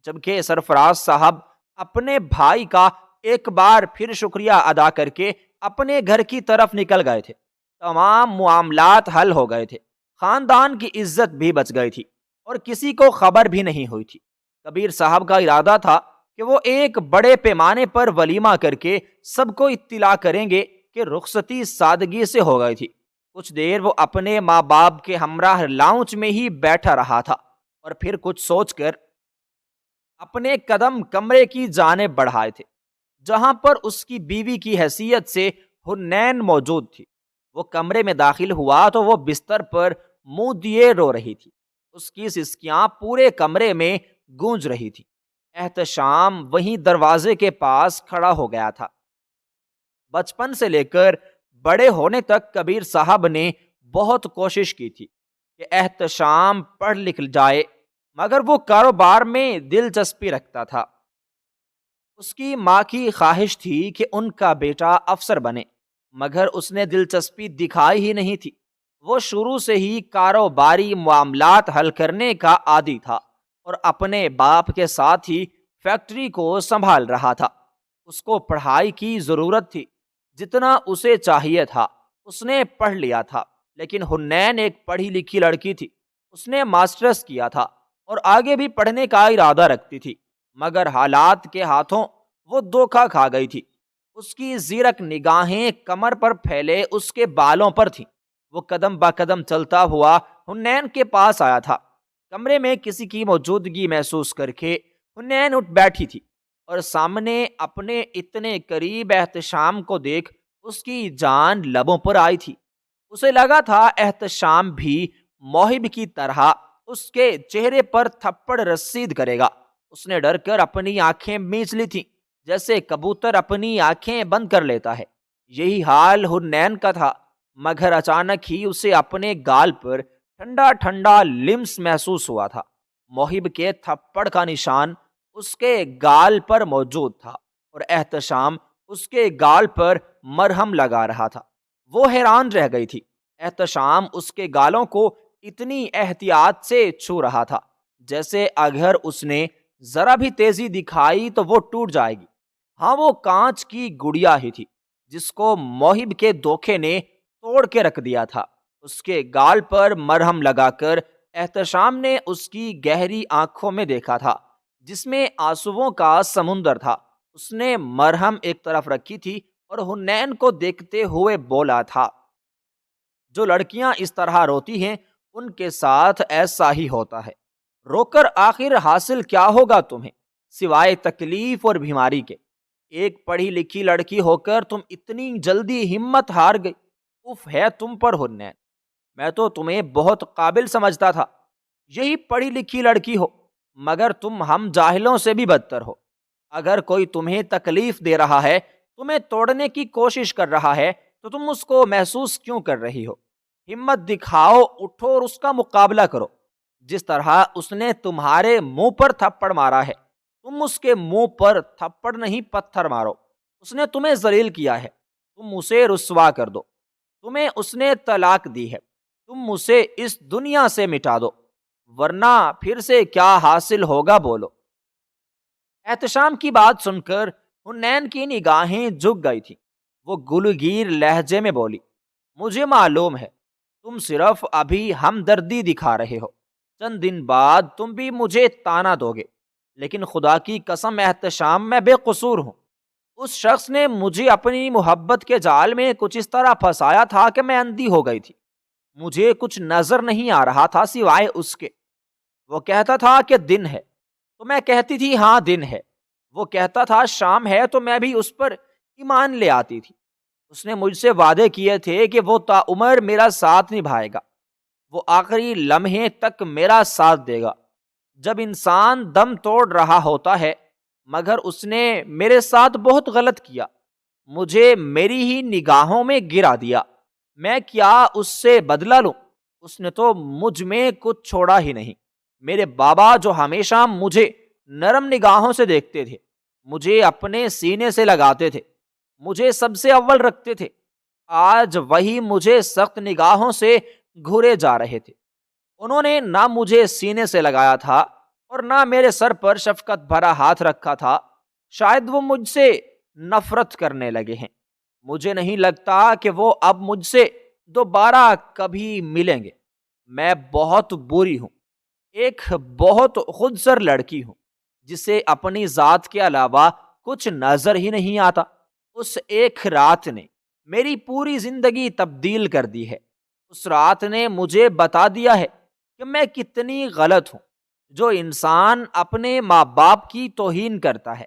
جبکہ سرفراز صاحب اپنے بھائی کا ایک بار پھر شکریہ ادا کر کے اپنے گھر کی طرف نکل گئے تھے۔ تمام معاملات حل ہو گئے تھے، خاندان کی عزت بھی بچ گئی تھی اور کسی کو خبر بھی نہیں ہوئی تھی۔ کبیر صاحب کا ارادہ تھا کہ وہ ایک بڑے پیمانے پر ولیمہ کر کے سب کو اطلاع کریں گے کہ رخصتی سادگی سے ہو گئی تھی۔ کچھ دیر وہ اپنے ماں باپ کے ہمراہ لاؤنج میں ہی بیٹھا رہا تھا اور پھر کچھ سوچ کر اپنے قدم کمرے کی جانب بڑھائے تھے جہاں پر اس کی بیوی کی حیثیت سے حنین موجود تھی۔ وہ کمرے میں داخل ہوا تو وہ بستر پر منہ دیے رو رہی تھی۔ اس کی سسکیاں پورے کمرے میں گونج رہی تھی۔ احتشام وہیں دروازے کے پاس کھڑا ہو گیا تھا۔ بچپن سے لے کر بڑے ہونے تک کبیر صاحب نے بہت کوشش کی تھی کہ احتشام پڑھ لکھ جائے، مگر وہ کاروبار میں دلچسپی رکھتا تھا۔ اس کی ماں کی خواہش تھی کہ ان کا بیٹا افسر بنے، مگر اس نے دلچسپی دکھائی ہی نہیں تھی۔ وہ شروع سے ہی کاروباری معاملات حل کرنے کا عادی تھا اور اپنے باپ کے ساتھ ہی فیکٹری کو سنبھال رہا تھا۔ اس کو پڑھائی کی ضرورت تھی، جتنا اسے چاہیے تھا اس نے پڑھ لیا تھا، لیکن حنین ایک پڑھی لکھی لڑکی تھی۔ اس نے ماسٹرز کیا تھا اور آگے بھی پڑھنے کا ارادہ رکھتی تھی، مگر حالات کے ہاتھوں وہ دھوکا کھا گئی تھی۔ اس کی زیرک نگاہیں کمر پر پھیلے اس کے بالوں پر تھیں۔ وہ قدم با قدم چلتا ہوا حنین کے پاس آیا تھا۔ کمرے میں کسی کی موجودگی محسوس کر کے حنین اٹھ بیٹھی تھی اور سامنے اپنے اتنے قریب احتشام کو دیکھ اس کی جان لبوں پر آئی تھی۔ اسے لگا تھا احتشام بھی موہب کی طرح اس کے چہرے پر تھپڑ رسید کرے گا۔ اس نے ڈر کر اپنی آنکھیں میچ لی تھیں، جیسے کبوتر اپنی آنکھیں بند کر لیتا ہے۔ یہی حال حنین کا تھا، مگر اچانک ہی اسے اپنے گال پر ٹھنڈا ٹھنڈا لمس محسوس ہوا تھا۔ موہب کے تھپڑ کا نشان اس کے گال پر موجود تھا اور احتشام اس کے گال پر مرہم لگا رہا تھا۔ وہ حیران رہ گئی تھی۔ احتشام اس کے گالوں کو اتنی احتیاط سے چھو رہا تھا جیسے اگر اس نے ذرا بھی تیزی دکھائی تو وہ ٹوٹ جائے گی۔ ہاں، وہ کانچ کی گڑیا ہی تھی جس کو موہب کے دھوکے نے توڑ کے رکھ دیا تھا۔ اس کے گال پر مرہم لگا کر احتشام نے اس کی گہری آنکھوں میں دیکھا تھا جس میں آنسوؤں کا سمندر تھا۔ اس نے مرہم ایک طرف رکھی تھی اور حنین کو دیکھتے ہوئے بولا تھا، جو لڑکیاں اس طرح روتی ہیں ان کے ساتھ ایسا ہی ہوتا ہے۔ رو کر آخر حاصل کیا ہوگا تمہیں سوائے تکلیف اور بیماری کے؟ ایک پڑھی لکھی لڑکی ہو کر تم اتنی جلدی ہمت ہار گئی۔ اف ہے تم پر حنین، میں تو تمہیں بہت قابل سمجھتا تھا۔ یہی پڑھی لکھی لڑکی ہو، مگر تم ہم جاہلوں سے بھی بدتر ہو۔ اگر کوئی تمہیں تکلیف دے رہا ہے، تمہیں توڑنے کی کوشش کر رہا ہے، تو تم اس کو محسوس کیوں کر رہی ہو؟ ہمت دکھاؤ، اٹھو اور اس کا مقابلہ کرو۔ جس طرح اس نے تمہارے منہ پر تھپڑ مارا ہے، تم اس کے منہ پر تھپڑ نہیں پتھر مارو۔ اس نے تمہیں ذلیل کیا ہے، تم اسے رسوا کر دو۔ تمہیں اس نے طلاق دی ہے، تم اسے اس دنیا سے مٹا دو، ورنہ پھر سے کیا حاصل ہوگا بولو۔ احتشام کی بات سن کر حنین کی نگاہیں جھک گئی تھی۔ وہ گلگیر لہجے میں بولی، مجھے معلوم ہے تم صرف ابھی ہمدردی دکھا رہے ہو، چند دن بعد تم بھی مجھے تانا دو گے، لیکن خدا کی قسم احتشام میں بے قصور ہوں۔ اس شخص نے مجھے اپنی محبت کے جال میں کچھ اس طرح پھنسایا تھا کہ میں اندھی ہو گئی تھی۔ مجھے کچھ نظر نہیں آ رہا تھا سوائے اس کے۔ وہ کہتا تھا کہ دن ہے تو میں کہتی تھی ہاں دن ہے۔ وہ کہتا تھا شام ہے تو میں بھی اس پر ایمان لے آتی تھی۔ اس نے مجھ سے وعدے کیے تھے کہ وہ تا عمر میرا ساتھ نبھائے گا، وہ آخری لمحے تک میرا ساتھ دے گا۔ جب انسان دم توڑ رہا ہوتا ہے، مگر اس نے میرے ساتھ بہت غلط کیا، مجھے میری ہی نگاہوں میں گرا دیا، میں کیا اس سے بدلہ لوں؟ اس نے تو مجھ میں کچھ چھوڑا ہی نہیں۔ میرے بابا جو ہمیشہ مجھے نرم نگاہوں سے دیکھتے تھے، مجھے اپنے سینے سے لگاتے تھے، مجھے سب سے اول رکھتے تھے، آج وہی مجھے سخت نگاہوں سے گھورے جا رہے تھے۔ انہوں نے نہ مجھے سینے سے لگایا تھا اور نہ میرے سر پر شفقت بھرا ہاتھ رکھا تھا۔ شاید وہ مجھ سے نفرت کرنے لگے ہیں۔ مجھے نہیں لگتا کہ وہ اب مجھ سے دوبارہ کبھی ملیں گے۔ میں بہت بری ہوں، ایک بہت خودسر لڑکی ہوں جسے اپنی ذات کے علاوہ کچھ نظر ہی نہیں آتا۔ اس ایک رات نے میری پوری زندگی تبدیل کر دی ہے۔ اس رات نے مجھے بتا دیا ہے کہ میں کتنی غلط ہوں۔ جو انسان اپنے ماں باپ کی توہین کرتا ہے،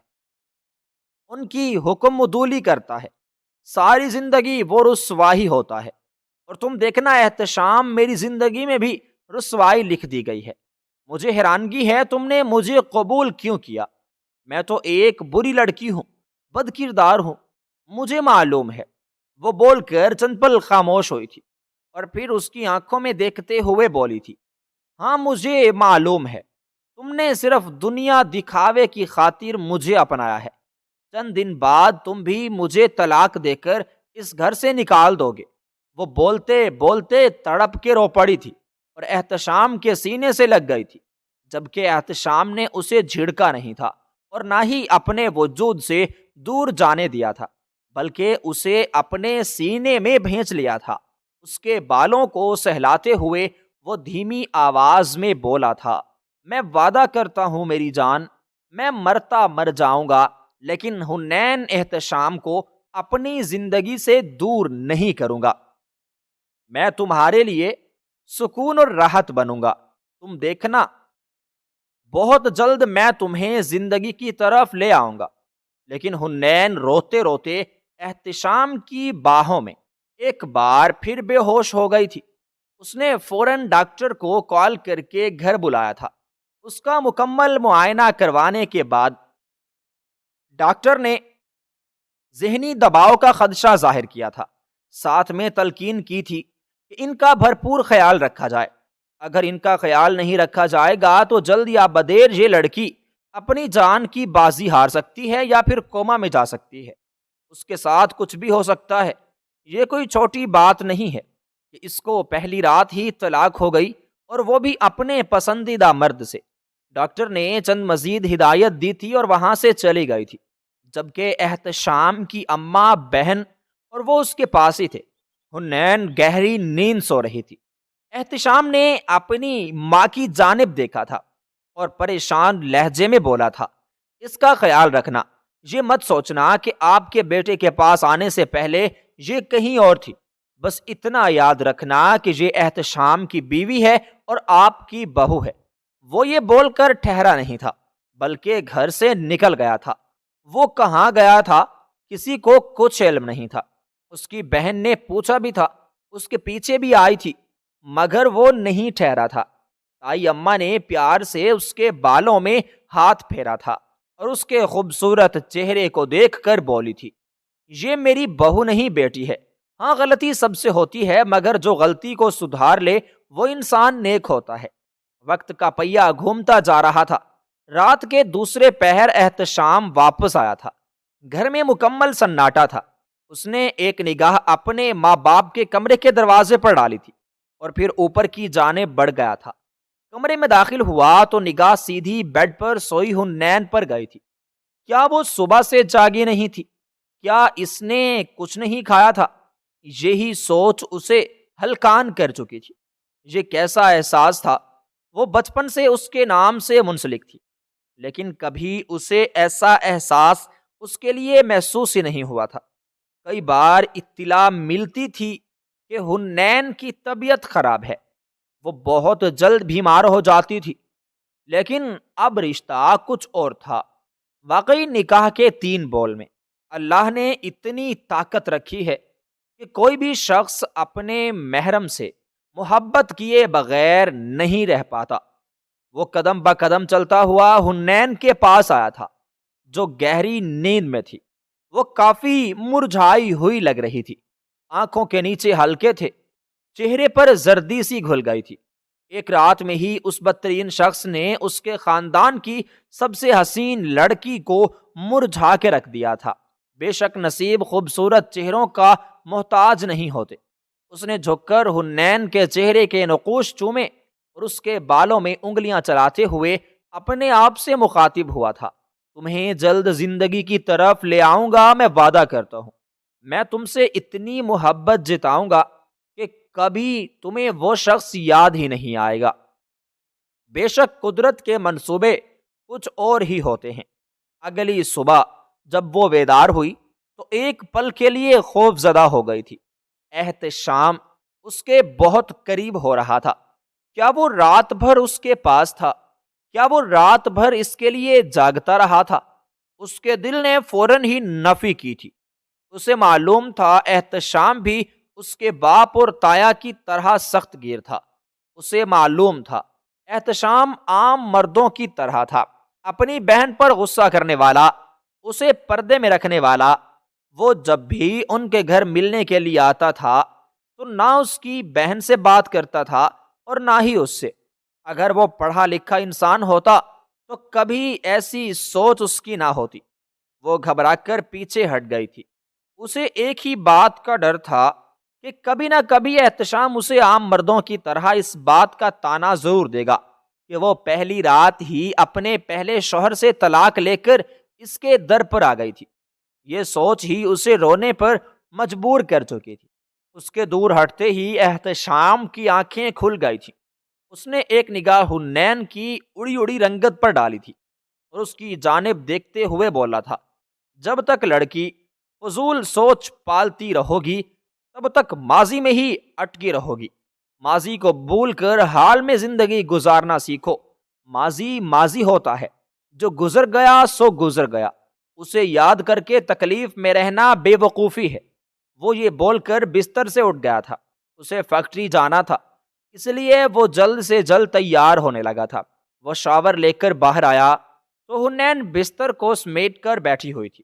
ان کی حکم عدولی کرتا ہے، ساری زندگی وہ رسوائی ہوتا ہے۔ اور تم دیکھنا احتشام، میری زندگی میں بھی رسوائی لکھ دی گئی ہے۔ مجھے حیرانگی ہے تم نے مجھے قبول کیوں کیا؟ میں تو ایک بری لڑکی ہوں، بد کردار ہوں، مجھے معلوم ہے۔ وہ بول کر چند پل خاموش ہوئی تھی اور پھر اس کی آنکھوں میں دیکھتے ہوئے بولی تھی، ہاں مجھے معلوم ہے، تم نے صرف دنیا دکھاوے کی خاطر مجھے اپنایا ہے۔ چند دن بعد تم بھی مجھے طلاق دے کر اس گھر سے نکال دو گے۔ وہ بولتے بولتے تڑپ کے رو پڑی تھی اور احتشام کے سینے سے لگ گئی تھی، جبکہ احتشام نے اسے جھڑکا نہیں تھا اور نہ ہی اپنے وجود سے دور جانے دیا تھا، بلکہ اسے اپنے سینے میں بھینچ لیا تھا۔ اس کے بالوں کو سہلاتے ہوئے وہ دھیمی آواز میں بولا تھا، میں وعدہ کرتا ہوں میری جان، میں مرتا مر جاؤں گا، لیکن حنین احتشام کو اپنی زندگی سے دور نہیں کروں گا۔ میں تمہارے لیے سکون اور راحت بنوں گا۔ تم دیکھنا، بہت جلد میں تمہیں زندگی کی طرف لے آؤں گا۔ لیکن حنین روتے روتے احتشام کی باہوں میں ایک بار پھر بے ہوش ہو گئی تھی۔ اس نے فوراً ڈاکٹر کو کال کر کے گھر بلایا تھا۔ اس کا مکمل معائنہ کروانے کے بعد ڈاکٹر نے ذہنی دباؤ کا خدشہ ظاہر کیا تھا، ساتھ میں تلقین کی تھی کہ ان کا بھرپور خیال رکھا جائے۔ اگر ان کا خیال نہیں رکھا جائے گا تو جلد یا بدیر یہ لڑکی اپنی جان کی بازی ہار سکتی ہے یا پھر کوما میں جا سکتی ہے۔ اس کے ساتھ کچھ بھی ہو سکتا ہے۔ یہ کوئی چھوٹی بات نہیں ہے کہ اس کو پہلی رات ہی طلاق ہو گئی، اور وہ بھی اپنے پسندیدہ مرد سے۔ ڈاکٹر نے چند مزید ہدایت دی تھی اور وہاں سے چلی گئی تھی، جبکہ احتشام کی اماں، بہن اور وہ اس کے پاس ہی تھے۔ حنین گہری نیند سو رہی تھی۔ احتشام نے اپنی ماں کی جانب دیکھا تھا اور پریشان لہجے میں بولا تھا، اس کا خیال رکھنا، یہ مت سوچنا کہ آپ کے بیٹے کے پاس آنے سے پہلے یہ کہیں اور تھی۔ بس اتنا یاد رکھنا کہ یہ احتشام کی بیوی ہے اور آپ کی بہو ہے۔ وہ یہ بول کر ٹھہرا نہیں تھا، بلکہ گھر سے نکل گیا تھا۔ وہ کہاں گیا تھا کسی کو کچھ علم نہیں تھا۔ اس کی بہن نے پوچھا بھی تھا، اس کے پیچھے بھی آئی تھی، مگر وہ نہیں ٹھہرا تھا۔ تائی اماں نے پیار سے اس کے بالوں میں ہاتھ پھیرا تھا اور اس کے خوبصورت چہرے کو دیکھ کر بولی تھی، یہ میری بہو نہیں بیٹی ہے۔ ہاں غلطی سب سے ہوتی ہے، مگر جو غلطی کو سدھار لے وہ انسان نیک ہوتا ہے۔ وقت کا پہیہ گھومتا جا رہا تھا۔ رات کے دوسرے پہر احتشام واپس آیا تھا۔ گھر میں مکمل سناٹا تھا۔ اس نے ایک نگاہ اپنے ماں باپ کے کمرے کے دروازے پر ڈالی تھی اور پھر اوپر کی جانب بڑھ گیا تھا۔ کمرے میں داخل ہوا تو نگاہ سیدھی بیڈ پر سوئی حنین پر گئی تھی۔ کیا وہ صبح سے جاگی نہیں تھی؟ کیا اس نے کچھ نہیں کھایا تھا؟ یہی سوچ اسے ہلکان کر چکی تھی۔ یہ کیسا احساس تھا؟ وہ بچپن سے اس کے نام سے منسلک تھی، لیکن کبھی اسے ایسا احساس اس کے لیے محسوس ہی نہیں ہوا تھا۔ کئی بار اطلاع ملتی تھی کہ حنین کی طبیعت خراب ہے، وہ بہت جلد بیمار ہو جاتی تھی، لیکن اب رشتہ کچھ اور تھا۔ واقعی نکاح کے 3 بول میں اللہ نے اتنی طاقت رکھی ہے کہ کوئی بھی شخص اپنے محرم سے محبت کیے بغیر نہیں رہ پاتا۔ وہ قدم با قدم چلتا ہوا حنین کے پاس آیا تھا، جو گہری نیند میں تھی۔ وہ کافی مرجھائی ہوئی لگ رہی تھی، آنکھوں کے نیچے ہلکے تھے، چہرے پر زردی سی گھل گئی تھی۔ ایک رات میں ہی اس بدترین شخص نے اس کے خاندان کی سب سے حسین لڑکی کو مرجھا کے رکھ دیا تھا۔ بے شک نصیب خوبصورت چہروں کا محتاج نہیں ہوتے۔ اس نے جھک کر حنین کے چہرے کے نقوش چومے اور اس کے بالوں میں انگلیاں چلاتے ہوئے اپنے آپ سے مخاطب ہوا تھا، تمہیں جلد زندگی کی طرف لے آؤں گا، میں وعدہ کرتا ہوں۔ میں تم سے اتنی محبت جتاؤں گا کہ کبھی تمہیں وہ شخص یاد ہی نہیں آئے گا۔ بے شک قدرت کے منصوبے کچھ اور ہی ہوتے ہیں۔ اگلی صبح جب وہ بیدار ہوئی تو ایک پل کے لیے خوف زدہ ہو گئی تھی۔ احتشام اس کے بہت قریب ہو رہا تھا۔ کیا وہ رات بھر اس کے پاس تھا؟ کیا وہ رات بھر اس کے لیے جاگتا رہا تھا؟ اس کے دل نے فوراً ہی نفی کی تھی۔ اسے معلوم تھا احتشام بھی اس کے باپ اور تایا کی طرح سخت گیر تھا۔ اسے معلوم تھا احتشام عام مردوں کی طرح تھا، اپنی بہن پر غصہ کرنے والا، اسے پردے میں رکھنے والا۔ وہ جب بھی ان کے گھر ملنے کے لیے آتا تھا تو نہ اس کی بہن سے بات کرتا تھا اور نہ ہی اس سے۔ اگر وہ پڑھا لکھا انسان ہوتا تو کبھی ایسی سوچ اس کی نہ ہوتی۔ وہ گھبرا کر پیچھے ہٹ گئی تھی۔ اسے ایک ہی بات کا ڈر تھا کہ کبھی نہ کبھی احتشام اسے عام مردوں کی طرح اس بات کا طعنہ ضرور دے گا کہ وہ پہلی رات ہی اپنے پہلے شوہر سے طلاق لے کر اس کے در پر آ گئی تھی۔ یہ سوچ ہی اسے رونے پر مجبور کر چکی تھی۔ اس کے دور ہٹتے ہی احتشام کی آنکھیں کھل گئی تھیں۔ اس نے ایک نگاہ حنین کی اڑی اڑی رنگت پر ڈالی تھی اور اس کی جانب دیکھتے ہوئے بولا تھا، جب تک لڑکی فضول سوچ پالتی رہو گی تب تک ماضی میں ہی اٹکی رہو گی۔ ماضی کو بھول کر حال میں زندگی گزارنا سیکھو۔ ماضی ماضی ہوتا ہے، جو گزر گیا سو گزر گیا، اسے یاد کر کے تکلیف میں رہنا بے وقوفی ہے۔ وہ یہ بول کر بستر سے اٹھ گیا تھا۔ اسے فیکٹری جانا تھا، اس لیے وہ جلد سے جلد تیار ہونے لگا تھا۔ وہ شاور لے کر باہر آیا تو حنین بستر کو سمیٹ کر بیٹھی ہوئی تھی۔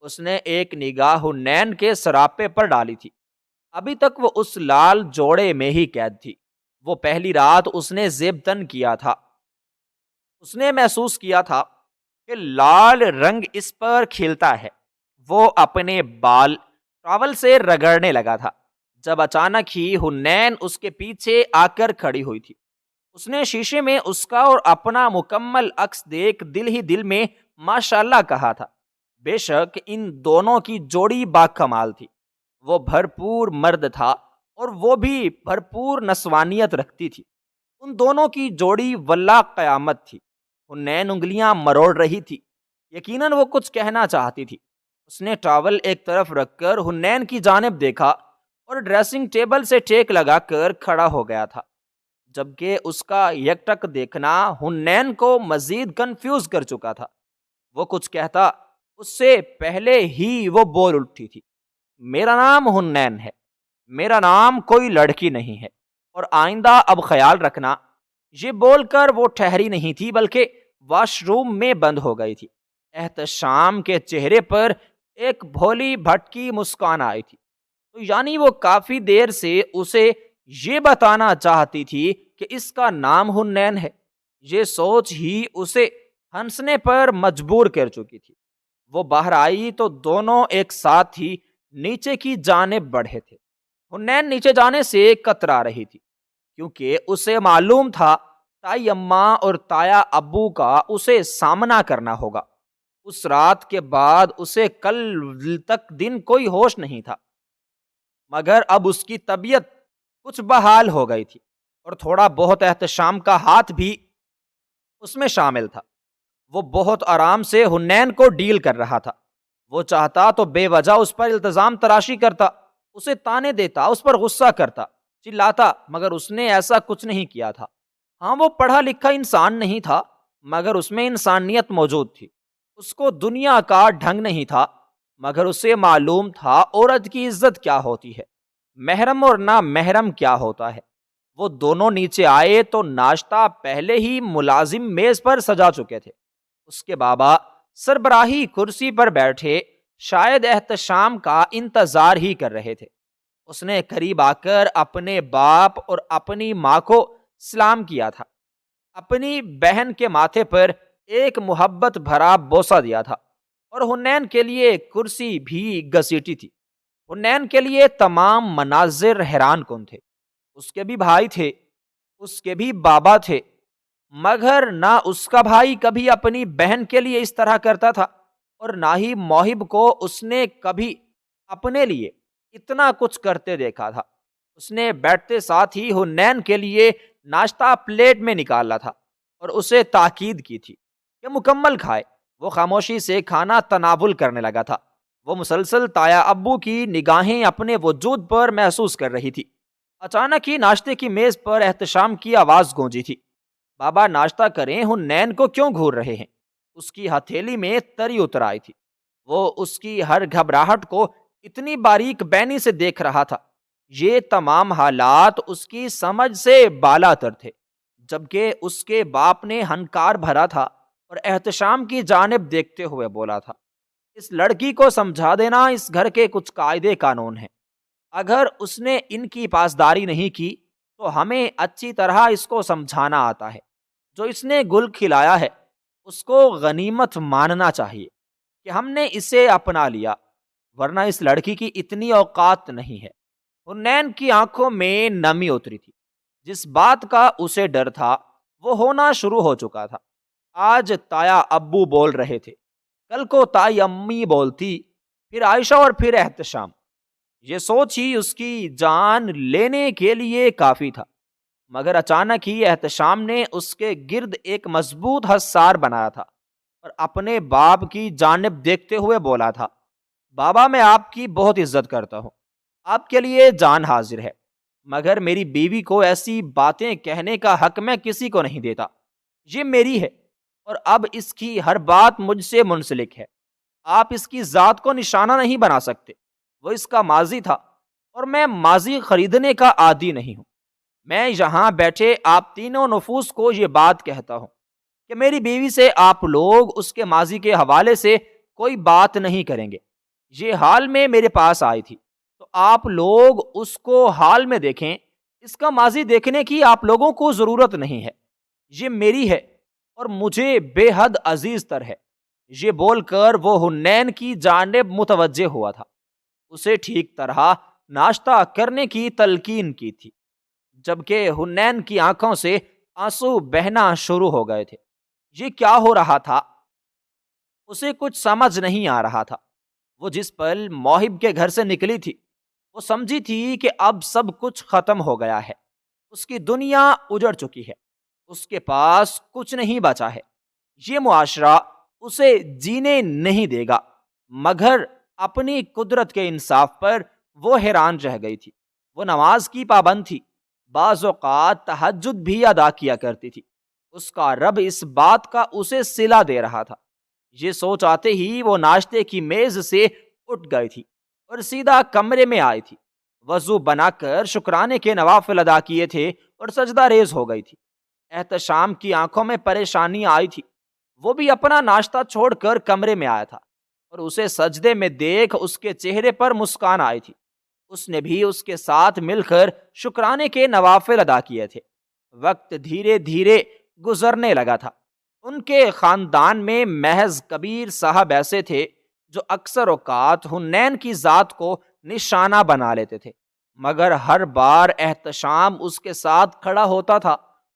اس نے ایک نگاہ حنین کے سراپے پر ڈالی تھی۔ ابھی تک وہ اس لال جوڑے میں ہی قید تھی۔ وہ پہلی رات اس نے زیب تن کیا تھا۔ اس نے محسوس کیا تھا کہ لال رنگ اس پر کھلتا ہے۔ وہ اپنے بال ٹاول سے رگڑنے لگا تھا جب اچانک ہی حنین اس کے پیچھے آ کر کھڑی ہوئی تھی۔ اس نے شیشے میں اس کا اور اپنا مکمل عکس دیکھ دل ہی دل میں ماشاءاللہ کہا تھا۔ بے شک ان دونوں کی جوڑی باکمال تھی۔ وہ بھرپور مرد تھا اور وہ بھی بھرپور نسوانیت رکھتی تھی۔ ان دونوں کی جوڑی واللہ قیامت تھی۔ حنین انگلیاں مروڑ رہی تھی، یقیناً وہ کچھ کہنا چاہتی تھی۔ اس نے ٹاول ایک طرف رکھ کر حنین کی جانب دیکھا اور ڈریسنگ ٹیبل سے ٹیک لگا کر کھڑا ہو گیا تھا، جبکہ اس کا یکٹک دیکھنا حنین کو مزید کنفیوز کر چکا تھا۔ وہ کچھ کہتا اس سے پہلے ہی وہ بول اٹھی تھی، میرا نام حنین ہے، میرا نام کوئی لڑکی نہیں ہے، اور آئندہ اب خیال رکھنا۔ یہ بول کر وہ ٹھہری نہیں تھی بلکہ واش روم میں بند ہو گئی تھی۔ احتشام کے چہرے پر ایک بھولی بھٹکی مسکان آئی تھی، تو یعنی وہ کافی دیر سے اسے یہ بتانا چاہتی تھی کہ اس کا نام حنین ہے۔ یہ سوچ ہی اسے ہنسنے پر مجبور کر چکی تھی۔ وہ باہر آئی تو دونوں ایک ساتھ ہی نیچے کی جانب بڑھے تھے۔ حنین نیچے جانے سے کترا رہی تھی کیونکہ اسے معلوم تھا تائی اماں اور تایا ابو کا اسے سامنا کرنا ہوگا۔ اس رات کے بعد اسے کل تک دن کوئی ہوش نہیں تھا، مگر اب اس کی طبیعت کچھ بحال ہو گئی تھی اور تھوڑا بہت احتشام کا ہاتھ بھی اس میں شامل تھا۔ وہ بہت آرام سے حنین کو ڈیل کر رہا تھا۔ وہ چاہتا تو بے وجہ اس پر التزام تراشی کرتا، اسے تانے دیتا، اس پر غصہ کرتا، چلاتا، مگر اس نے ایسا کچھ نہیں کیا تھا۔ ہاں، وہ پڑھا لکھا انسان نہیں تھا مگر اس میں انسانیت موجود تھی۔ اس کو دنیا کا ڈھنگ نہیں تھا مگر اسے معلوم تھا عورت کی عزت کیا ہوتی ہے، محرم اور نہ محرم کیا ہوتا ہے۔ وہ دونوں نیچے آئے تو ناشتہ پہلے ہی ملازم میز پر سجا چکے تھے۔ اس کے بابا سربراہی کرسی پر بیٹھے شاید احتشام کا انتظار ہی کر رہے تھے۔ اس نے قریب آ کر اپنے باپ اور اپنی ماں کو سلام کیا تھا، اپنی بہن کے ماتھے پر ایک محبت بھرا بوسہ دیا تھا اور حنین کے لیے کرسی بھی گھسیٹی تھی۔ حنین کے لیے تمام مناظر حیران کن تھے۔ اس کے بھی بھائی تھے، اس کے بھی بابا تھے، مگر نہ اس کا بھائی کبھی اپنی بہن کے لیے اس طرح کرتا تھا اور نہ ہی موہب کو اس نے کبھی اپنے لیے اتنا کچھ کرتے دیکھا تھا۔ اس نے بیٹھتے ساتھ ہی حنین کے لیے ناشتہ پلیٹ میں نکالا تھا اور اسے تاکید کی تھی کہ مکمل کھائے۔ وہ خاموشی سے کھانا تناول کرنے لگا تھا۔ وہ مسلسل تایا ابو کی نگاہیں اپنے وجود پر محسوس کر رہی تھی۔ اچانک ہی ناشتے کی میز پر احتشام کی آواز گونجی تھی۔ بابا ناشتہ کریں، حنین کو کیوں گھور رہے ہیں؟ اس کی ہتھیلی میں تری اتر آئی تھی۔ وہ اس کی ہر گھبراہٹ کو اتنی باریک بینی سے دیکھ رہا تھا۔ یہ تمام حالات اس کی سمجھ سے بالا تر تھے، جبکہ اس کے باپ نے ہنکار بھرا تھا اور احتشام کی جانب دیکھتے ہوئے بولا تھا، اس لڑکی کو سمجھا دینا، اس گھر کے کچھ قاعدے قانون ہیں، اگر اس نے ان کی پاسداری نہیں کی تو ہمیں اچھی طرح اس کو سمجھانا آتا ہے۔ جو اس نے گل کھلایا ہے اس کو غنیمت ماننا چاہیے کہ ہم نے اسے اپنا لیا، ورنہ اس لڑکی کی اتنی اوقات نہیں ہے۔ حنین کی آنکھوں میں نمی اتری تھی۔ جس بات کا اسے ڈر تھا وہ ہونا شروع ہو چکا تھا۔ آج تایا ابو بول رہے تھے، کل کو تائی امی بولتی، پھر عائشہ اور پھر احتشام۔ یہ سوچ ہی اس کی جان لینے کے لیے کافی تھا، مگر اچانک ہی احتشام نے اس کے گرد ایک مضبوط حصار بنایا تھا اور اپنے باپ کی جانب دیکھتے ہوئے بولا تھا، بابا میں آپ کی بہت عزت کرتا ہوں، آپ کے لیے جان حاضر ہے، مگر میری بیوی کو ایسی باتیں کہنے کا حق میں کسی کو نہیں دیتا۔ یہ میری ہے اور اب اس کی ہر بات مجھ سے منسلک ہے۔ آپ اس کی ذات کو نشانہ نہیں بنا سکتے، وہ اس کا ماضی تھا اور میں ماضی خریدنے کا عادی نہیں ہوں۔ میں یہاں بیٹھے آپ تینوں نفوس کو یہ بات کہتا ہوں کہ میری بیوی سے آپ لوگ اس کے ماضی کے حوالے سے کوئی بات نہیں کریں گے۔ یہ حال میں میرے پاس آئی تھی تو آپ لوگ اس کو حال میں دیکھیں، اس کا ماضی دیکھنے کی آپ لوگوں کو ضرورت نہیں ہے۔ یہ میری ہے اور مجھے بے حد عزیز تر ہے۔ یہ بول کر وہ حنین کی جانب متوجہ ہوا تھا، اسے ٹھیک طرح ناشتہ کرنے کی تلقین کی تھی، جبکہ حنین کی آنکھوں سے آنسو بہنا شروع ہو گئے تھے۔ یہ کیا ہو رہا تھا؟ اسے کچھ سمجھ نہیں آ رہا تھا۔ وہ جس پل موہب کے گھر سے نکلی تھی وہ سمجھی تھی کہ اب سب کچھ ختم ہو گیا ہے، اس کی دنیا اجڑ چکی ہے، اس کے پاس کچھ نہیں بچا ہے، یہ معاشرہ اسے جینے نہیں دے گا۔ مگر اپنی قدرت کے انصاف پر وہ حیران رہ گئی تھی۔ وہ نماز کی پابند تھی، بعض اوقات تہجد بھی ادا کیا کرتی تھی۔ اس کا رب اس بات کا اسے صلہ دے رہا تھا۔ یہ سوچ آتے ہی وہ ناشتے کی میز سے اٹھ گئی تھی اور سیدھا کمرے میں آئی تھی۔ وضو بنا کر شکرانے کے نوافل ادا کیے تھے اور سجدہ ریز ہو گئی تھی۔ احتشام کی آنکھوں میں پریشانی آئی تھی، وہ بھی اپنا ناشتہ چھوڑ کر کمرے میں آیا تھا اور اسے سجدے میں دیکھ اس کے چہرے پر مسکان آئی تھی۔ اس نے بھی اس کے ساتھ مل کر شکرانے کے نوافل ادا کیے تھے۔ وقت دھیرے دھیرے گزرنے لگا تھا۔ ان کے خاندان میں محض کبیر صاحب ایسے تھے جو اکثر اوقات حنین کی ذات کو نشانہ بنا لیتے تھے، مگر ہر بار احتشام اس کے ساتھ کھڑا ہوتا تھا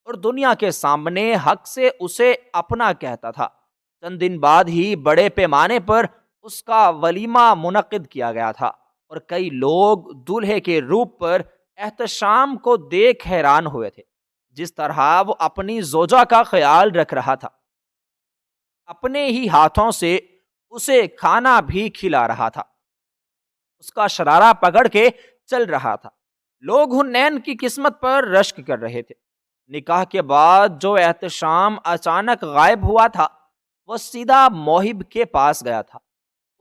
اور دنیا کے سامنے حق سے اسے اپنا کہتا تھا۔ چند دن بعد ہی بڑے پیمانے پر اس کا ولیمہ منعقد کیا گیا تھا اور کئی لوگ دولہے کے روپ پر احتشام کو دیکھ حیران ہوئے تھے۔ جس طرح وہ اپنی زوجہ کا خیال رکھ رہا تھا، اپنے ہی ہاتھوں سے اسے کھانا بھی کھلا رہا تھا، اس کا شرارہ پکڑ کے چل رہا تھا۔ لوگ حنین کی قسمت پر رشک کر رہے تھے۔ نکاح کے بعد جو احتشام اچانک غائب ہوا تھا وہ سیدھا موہب کے پاس گیا تھا،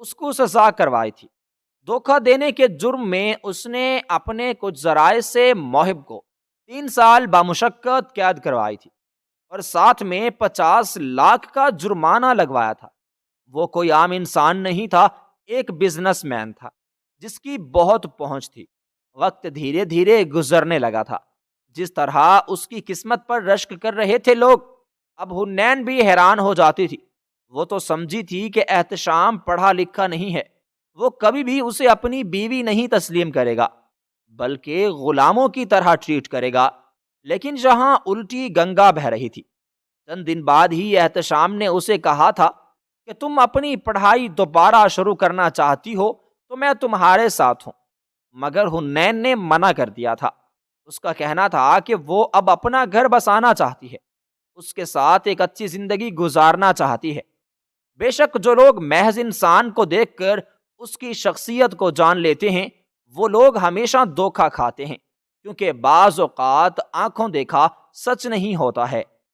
اس کو سزا کروائی تھی۔ دھوکہ دینے کے جرم میں اس نے اپنے کچھ ذرائع سے موہب کو 3 سال بامشقت قید کروائی تھی اور ساتھ میں 50 لاکھ کا جرمانہ لگوایا تھا۔ وہ کوئی عام انسان نہیں تھا، ایک بزنس مین تھا جس کی بہت پہنچ تھی۔ وقت دھیرے دھیرے گزرنے لگا تھا۔ جس طرح اس کی قسمت پر رشک کر رہے تھے لوگ، اب حنین بھی حیران ہو جاتی تھی۔ وہ تو سمجھی تھی کہ احتشام پڑھا لکھا نہیں ہے، وہ کبھی بھی اسے اپنی بیوی نہیں تسلیم کرے گا بلکہ غلاموں کی طرح ٹریٹ کرے گا، لیکن جہاں الٹی گنگا بہہ رہی تھی۔ چند دن بعد ہی احتشام نے اسے کہا تھا کہ تم اپنی پڑھائی دوبارہ شروع کرنا چاہتی ہو تو میں تمہارے ساتھ ہوں، مگر حنین نے منع کر دیا تھا۔ اس کا کہنا تھا کہ وہ اب اپنا گھر بسانا چاہتی ہے، اس کے ساتھ ایک اچھی زندگی گزارنا چاہتی ہے۔ بے شک جو لوگ محض انسان کو دیکھ کر اس کی شخصیت کو جان لیتے ہیں وہ لوگ ہمیشہ دھوکہ کھاتے ہیں، کیونکہ بعض اوقات آنکھوں دیکھا سچ نہیں ہوتا ہے۔